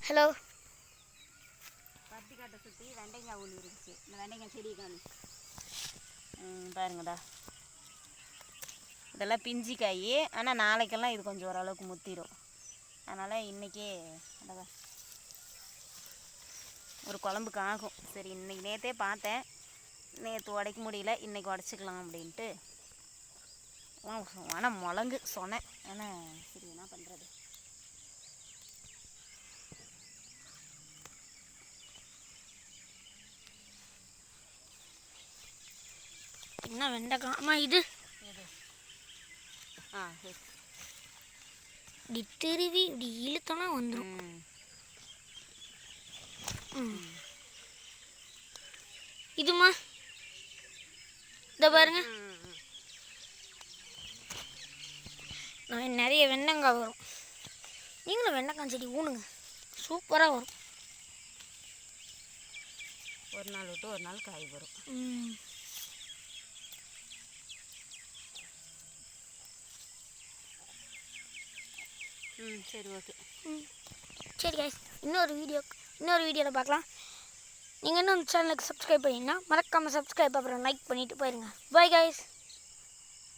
Hello. பருத்திக்காட்டை சுற்றி வெண்டைக்காய் ஒன்று இருந்துச்சு. இந்த வெண்டைக்காய் செடி காமி பாருங்கடா. இதெல்லாம் பிஞ்சி காய். ஆனால் நாளைக்கெல்லாம் இது கொஞ்சம் ஓரளவுக்கு முத்திரும். அதனால் இன்றைக்கே ஒரு குழம்புக்கு ஆகும். சரி, இன்றைக்கி நேற்றே பார்த்தேன், நேற்று உடைக்க முடியல, இன்றைக்கி உடச்சிக்கலாம் அப்படின்ட்டு. ஆனால் முழங்கு சொன்னேன். ஆனால் சரி என்ன பண்ணுறது. என்ன வெண்டைக்காய்? ஆமாம், இது இப்படி திருவி இப்படி இழுத்தோன்னா வந்துடும். இதுமா இதை பாருங்க, நிறைய வெண்டைக்காய் வரும். நீங்களும் வெண்டைக்காய் செடி ஊனுங்க, சூப்பராக வரும். ஒரு நாள் விட்டு ஒரு நாள் காய் வரும். சரி, ஓகே. சரி கைஸ், இன்னொரு வீடியோவில் பார்க்கலாம். நீங்கள் இன்னும் சேனலுக்கு சப்ஸ்கிரைப் பண்ணிங்கன்னா மறக்காமல் சப்ஸ்கிரைப், அப்புறம் லைக் பண்ணிவிட்டு போயிருங்க. Bye guys.